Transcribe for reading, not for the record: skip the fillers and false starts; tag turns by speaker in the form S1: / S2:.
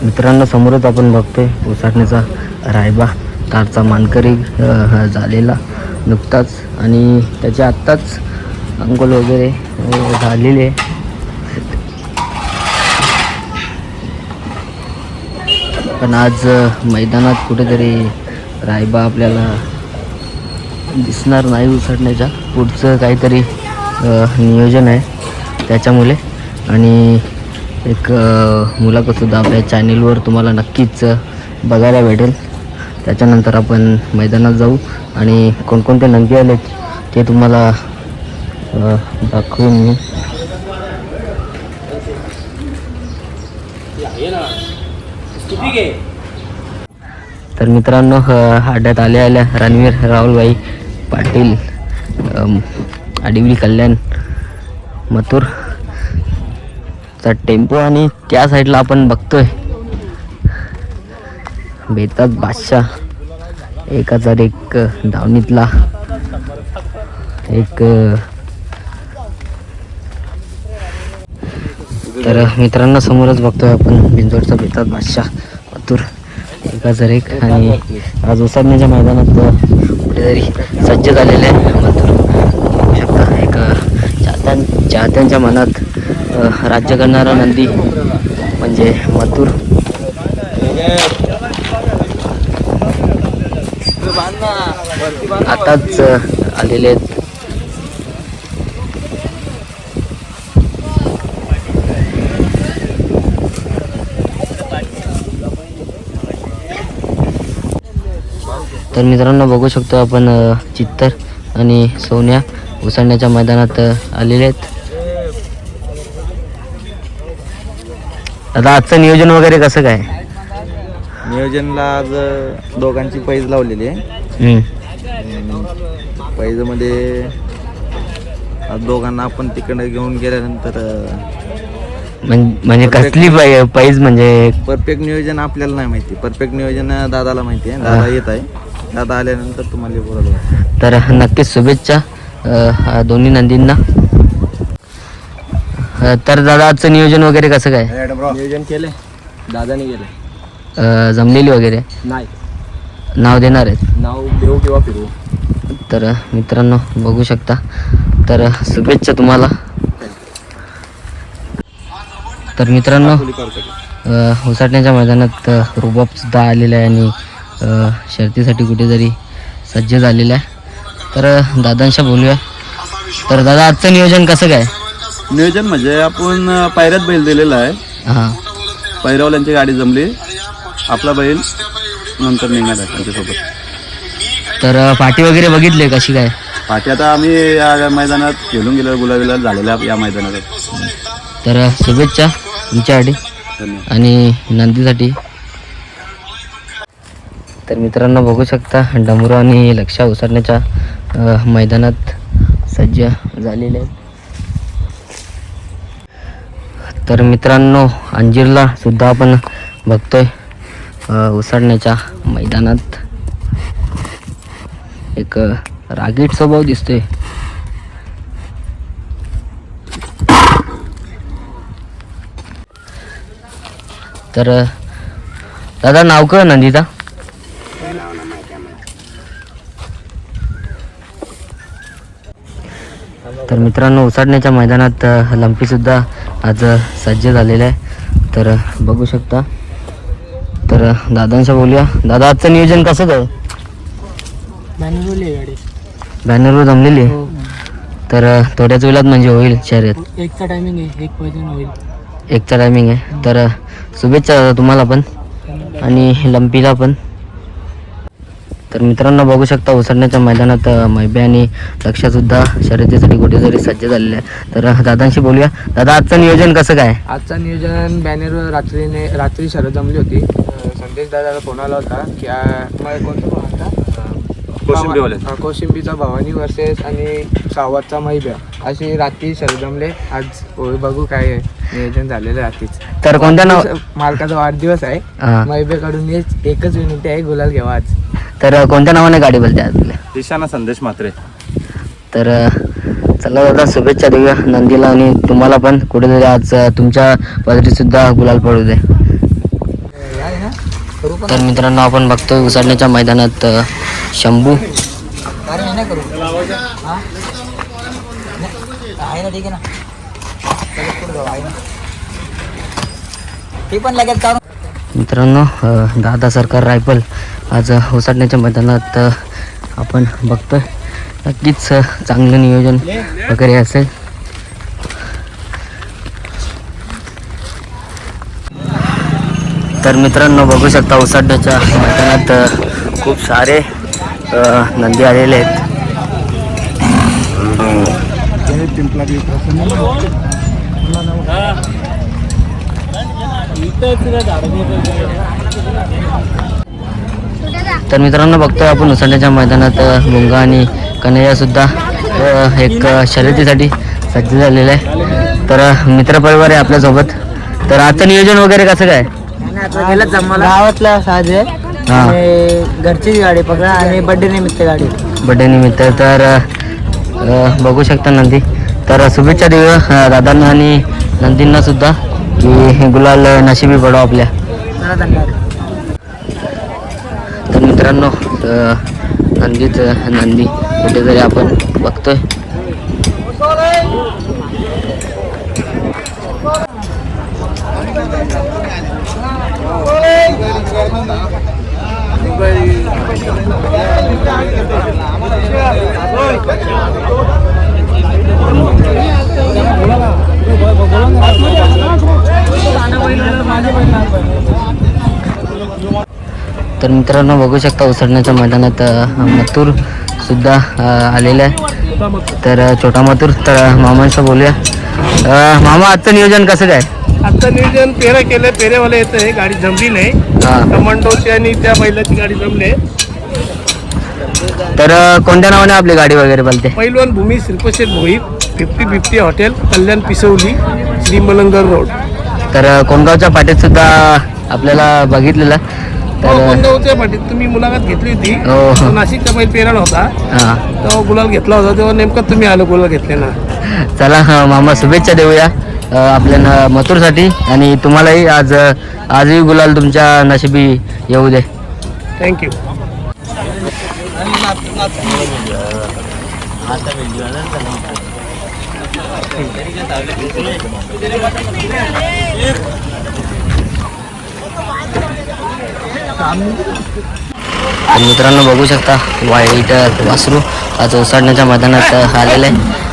S1: मित्रांनो, समोरच आपण बघतोय उसाटण्याचा रायबा कारचा मानकरी झालेला नुकताच, आणि त्याच्या आत्ताच अंघोळ वगैरे झालेले. पण आज मैदानात कुठेतरी रायबा आपल्याला दिसणार नाही. उसाटण्याच्या पुढचं काहीतरी नियोजन आहे त्याच्यामुळे, आणि एक मुलाखतसुद्धा आपल्या चॅनेलवर तुम्हाला नक्कीच बघायला भेटेल. त्याच्यानंतर आपण मैदानात जाऊ आणि कोणकोणते नंदी आलेत ते तुम्हाला दाखवून मी. तर मित्रांनो, अड्ड्यात आल्या रणवीर राहुलभाई पाटील, आडिवली कल्याण मथुर चा टेम्पो, आणि त्या साईडला आपण बघतोय बेताज बादशाह 1001 धावणीतला एक. तर मित्रांनो, समोरच बघतोय आपण बिंजोडचा बेताज बादशाह मथुर 1001, आणि आज उसाटण्याच्या मैदानात कुठेतरी सज्ज झालेले मथुर. बघू शकता, एक चाहत्यांच्या मनात राज्य करणारा नंदी म्हणजे मथुर. आताच आलेले आहेत. तर मित्रांनो, बघू शकतो आपण चित्तर आणि सोन्या उसाटण्याच्या मैदानात आलेले आहेत. आता आजचं नियोजन वगैरे कसं काय?
S2: नियोजनला आज दोघांची पैज लावलेली आहे. पैजमध्ये आज दोघांना आपण तिकडे घेऊन गेल्यानंतर
S1: म्हणजे कसली पैज, म्हणजे
S2: परफेक्ट नियोजन आपल्याला नाही माहिती. परफेक्ट नियोजन दादाला माहिती आहे. दादा येत आहे. दादा आल्यानंतर तुम्हाला बोलायला.
S1: तर नक्कीच शुभेच्छा दोन्ही नंदींना. तर दादा, आजचं नियोजन वगैरे कसं काय?
S2: नियोजन केले, दादाने केले.
S1: जमलेली वगैरे
S2: नाही,
S1: नाव देणार आहेत?
S2: नाव देऊ किंवा फिरवू.
S1: तर मित्रांनो, बघू शकता. तर शुभेच्छा तुम्हाला. तर मित्रांनो, उसाटण्याच्या मैदानात रुबाबसुद्धा आलेला आहे आणि शर्तीसाठी कुठेतरी सज्ज झालेला आहे. तर दादांशी बोलूया. तर दादा, आजचं नियोजन कसं काय?
S2: नियोजन म्हणजे आपण पायऱ्यात बैल दिलेला आहे.
S1: हां,
S2: पैरावल्यांची गाडी जमली, आपला बैल नंतर निघाला त्यांच्यासोबत.
S1: तर पाठी वगैरे बघितले कशी काय?
S2: पाठी आता आम्ही या मैदानात खेळून गेलो, गुलाबीला झालेल्या या मैदानात.
S1: तर शुभेच्छा तुमच्यासाठी आणि नंदीसाठी. तर मित्रांनो, बघू शकता डमरू आणि लक्ष्या उसाटण्याच्या मैदानात सज्ज झालेले आहेत. तर मित्रांनो, अंजीरला सुद्धा आपण बघतोय उसाटण्याच्या मैदानात एक रागीट स्वभाव दिसतोय. तर दादा, नाव का नंदीचा? तर मित्रांनो, उसाटण्याच्या मैदानात लंपी सुद्धा आज सज्ज झालेला आहे. तर बघू शकता. तर दादांशी बोलूया. दादा, आजचं नियोजन कसं काय? बॅनरवर जमलेली आहे. तर थोड्याच वेळात म्हणजे होईल शर्यत.
S3: एकचा टायमिंग आहे, 1 वाजून होईल.
S1: एकचा टायमिंग आहे. तर शुभेच्छा दादा तुम्हाला पण आणि लंपीला पण. तर मित्रांनो, बघू शकता उसाटण्याच्या मैदानात मैबे आणि लक्षसुद्धा शर्यतीसाठी कुठेतरी सज्ज झालेले आहे. तर दादांशी बोलूया. दादा, आजचं नियोजन कसं काय?
S3: आजचं नियोजन बॅनरवर रात्री शर्यत जमली होती. संदेश दादाला फोन आला होता की कोणता फोन होता? कोशिंबीचा भवानी वर्सेस आणि सावतचा मैब्या, अशी रात्री शर्यत जमले. आज बघू काय नियोजन झालेलं रात्रीच.
S1: तर कोणत्या नाव?
S3: मालकाचा वाढदिवस आहे. मैब्याकडून एकच विनंती आहे, गुलाल घ्यावा आज.
S1: तर कोणत्या नावाने गाडी बोलते आज तुला?
S2: दिशाना संदेश मात्रे.
S1: तर चला दादा, शुभेच्छा देऊया नंदीला आणि तुम्हाला पण कुठेतरी आज तुमच्या पदरी सुद्धा गुलाल पडू दे. तर मित्रांनो आपण बघतोय उसाडण्याच्या मैदानात शंभू मित्रांनो दादा सरकार रायफल आज उसाडण्याच्या मैदानात आपण बघतोय. नक्कीच चांगलं नियोजन वगैरे असेल. तर मित्रांनो बघू शकता उसाडण्याच्या मैदानात खूप सारे नंदी आलेले आहेत. तर मित्रांनो बघतोय आपण उसाडण्याच्या मैदानात मुंगा आणि कन्हैया सुद्धा एक शर्यतीसाठी सज्ज झालेला आहे. तर मित्रपरिवार आहे आपल्यासोबत. तर आजचं नियोजन वगैरे कसं काय?
S3: गावातला साज आहे आणि घरचीच गाडी पकडा आणि बर्थडे निमित्त गाडी.
S1: बर्थडे निमित्त तर बघू शकता नंदी. तर शुभेच्छा देऊ दादांना आणि नंदींना सुद्धा की गुलाल नशिबी पडो आपल्या. तर मित्रांनो नंदी कुठेतरी आपण बघतोय. तर मित्रांनो बघू शकता उसडण्याच्या मैदानात मथुर सुद्धा आलेला आहे. तर छोटा मथुर. तर मामांशी बोलूया. मामा आजचं नियोजन कसं काय?
S4: आजचं नियोजन पेरा केलं. पेरेवाले येत आहे. गाडी जमली नाही. कमांडोची आणि त्या बैलाची गाडी जमली.
S1: तर कोणत्या नावाने आपली गाडी वगैरे बोलते?
S4: पैलवान भूमी श्रीपशेठ भोईर 50-50 हॉटेल कल्याण पिसवली श्री मलंगर रोड.
S1: तर कोणगावच्या पाटीत सुद्धा आपल्याला बघितलेलं. तर
S4: कोणगावच्या पाटीत तुम्ही मुलाखत घेतली होती.
S1: हो.
S4: नाशिकचा बैल पेरा नव्हता
S1: हां
S4: तेव्हा गुलाल घेतला होता. तेव्हा नेमकं तुम्ही आलो गुलाल घेतले ना.
S1: चला मामा शुभेच्छा देऊया आपल्या मथुरसाठी आणि तुम्हालाही आजही गुलाल तुमच्या नशिबी येऊ दे.
S4: थँक्यू.
S1: तर मित्रांनो बघू शकता वाईट वासरू आज ओसाडण्याच्या मैदानात आलेलं आहे.